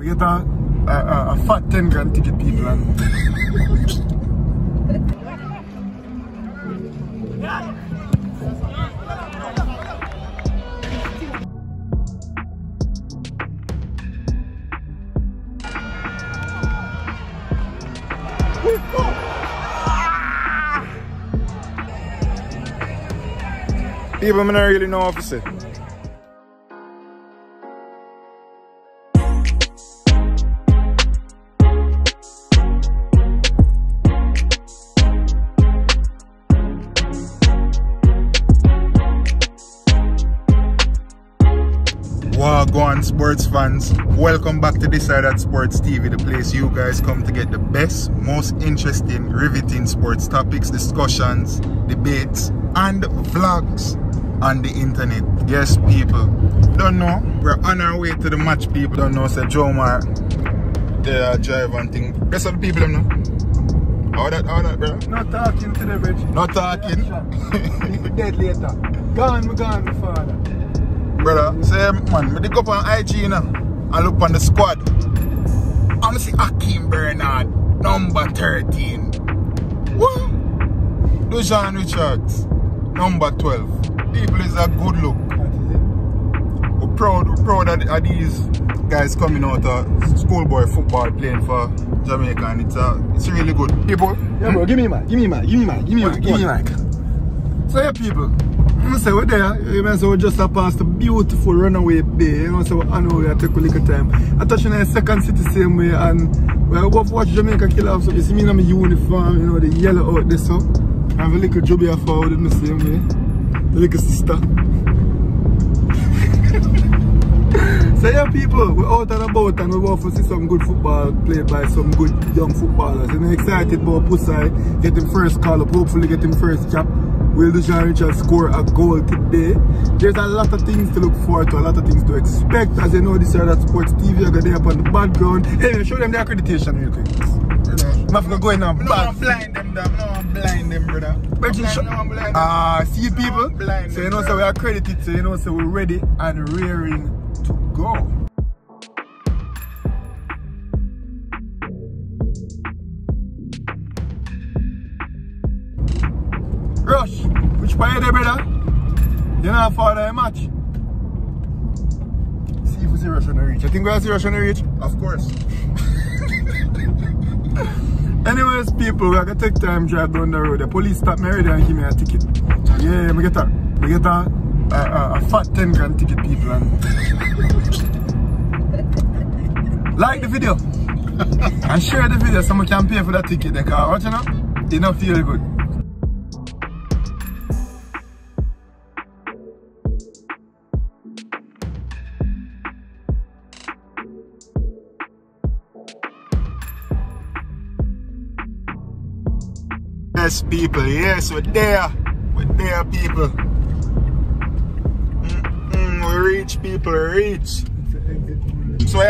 We get a fat 10 grand ticket, people. And people, I don't really know what to say. Wagwan sports fans, welcome back to This Side at Sports TV, the place you guys come to get the best, most interesting, riveting sports topics, discussions, debates, and vlogs on the internet. Yes, people, don't know, we're on our way to the match. People don't know, say Joe Mar, they drive and thing. Rest of the people don't know. How that, bro? Not talking to the bridge. Not talking. Dead later. Gone, my father. Brother, say man, I dig up on IG, you know, and look on the squad. I'm see Akeem Bernard, number 13. What? Dujan Richards, number 12. People, is a good look. We're proud of these guys coming out of schoolboy football playing for Jamaica, and it's really good. People? Yeah, bro, give me mic. So yeah, people. I say we're there, you know, so we just past the beautiful runaway bay, you know, so I know we take a little time. I touch in the second city same way, and we go watch Jamaica kill off, so you see me in my uniform, you know, the yellow out there, so I have a little jobby forward in the same way, the little sister. So yeah, people, we're out and about, and we want to see some good football played by some good young footballers. I'm excited about Pusai, get him first call up, hopefully get him first cap. Will Jamaican Richards score a goal today? There's a lot of things to look forward to, a lot of things to expect. As you know, this year at Sports TV, I got there up on the background. Hey, show them the accreditation real quick. I'm going to go in and I'm blind them, brother. See people? So you know, so we're accredited, so you know, so we're ready and rearing to go. Rush, which part you there, brother? You know for the match? See if we see Rush on the reach. I think we'll see Rush on the reach? Of course. Anyways, people, we're gonna take time drive down the road. The police stop me already and give me a ticket. Yeah, we get a fat 10 grand ticket, people. And like the video and share the video so someone can pay for that ticket. Because what you know? It don't feel good. Yes, people, yes, we're there. We're there, people. We reach, people, reach. So what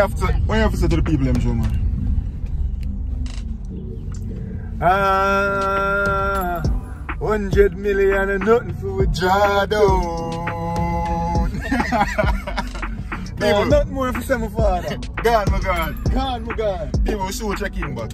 you have to say to the people, Joe, man? 100 million and nothing for we draw down. People, nothing more for my father. God, my God. God, my God. People, we still checking back.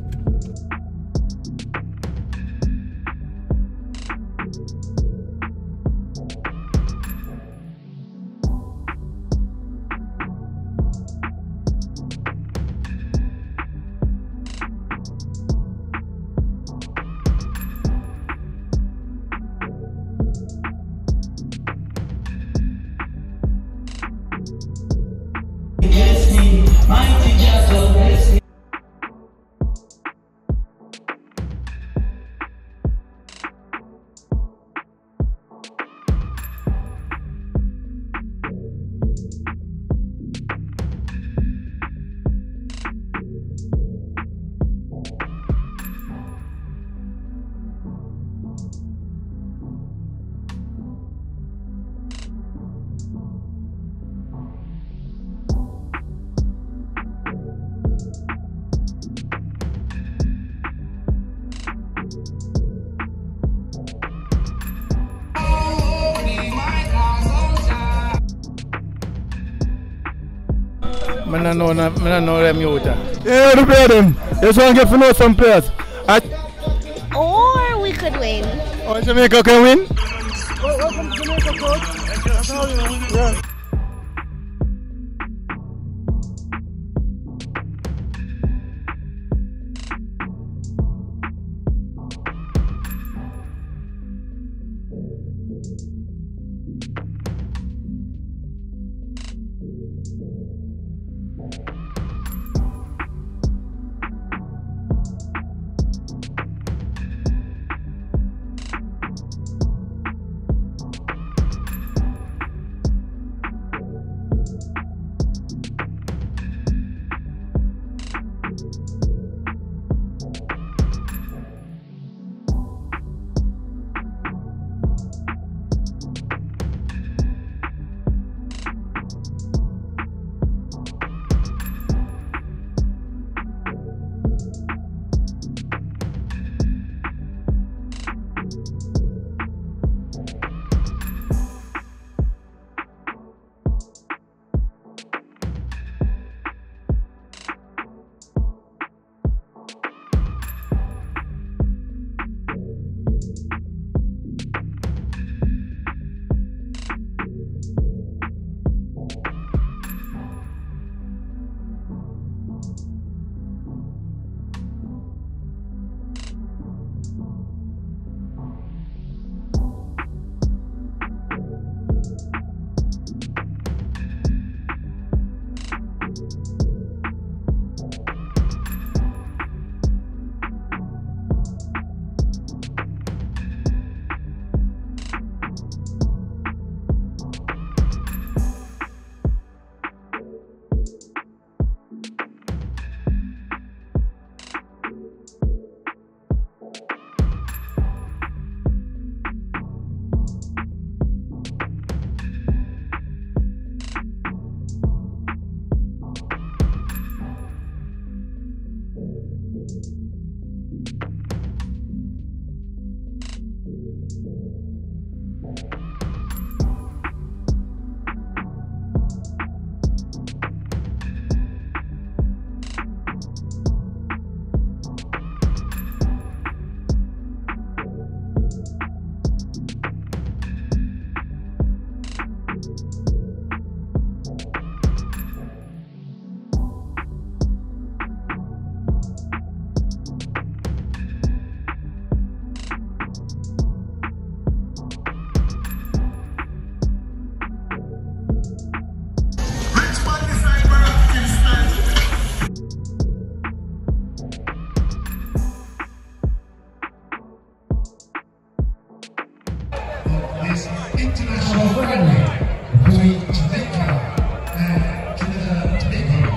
I don't know them youth. Yeah, the play them. Just want to get to know some players. Or we could win. Or Jamaica can win? Welcome to Jamaica, coach. That's how you know. Yeah. International friendly between Jamaica and Trinidad, Jamaica.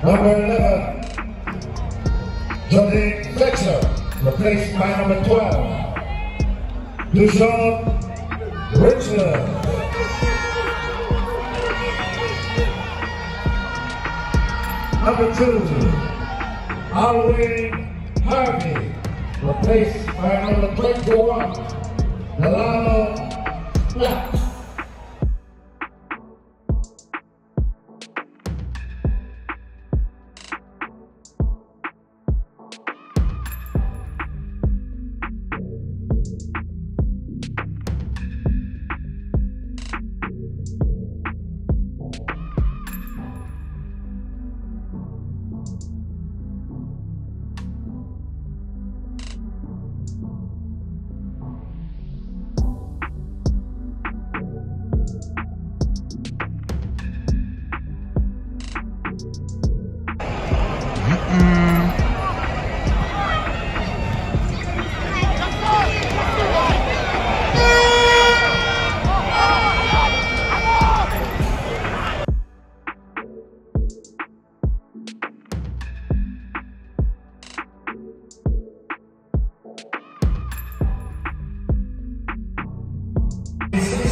Number 11, Johnny Fletcher, replaced by number 12, Dushon Richard. Number 2, Alwyn Harvey, replaced by number 21, Delano Black.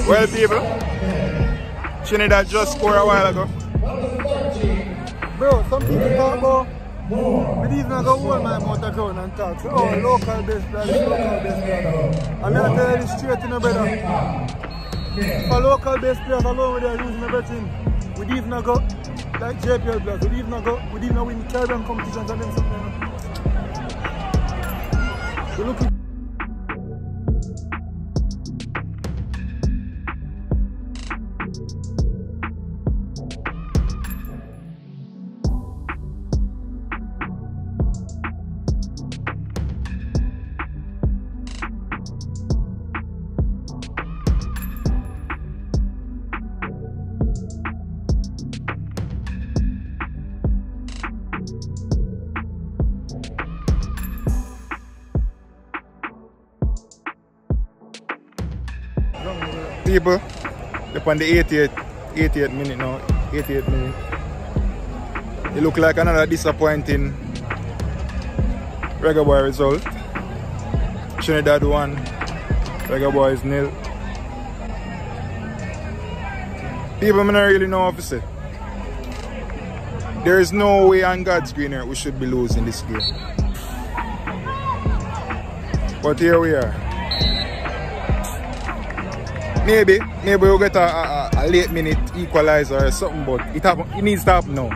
Well, people, Trinidad just scored a while ago. Bro, some people talk about but even I go hold my mouth around and talk. So, oh, local best brother, local best brother. I'm going to tell you this straight in the brother. If a local best players alone with their using everything, we'd even go like JPL players, we'd even win Caribbean competitions and then something. We're looking. People, they're on the 88th minute now, 88th minute. It look like another disappointing Reggae Boy result. Trinidad 1, Reggae Boys 0. People, I don't really know what to say. There is no way on God's green earth we should be losing this game. But here we are. Maybe we'll get a late minute equalizer or something, but it needs to happen now.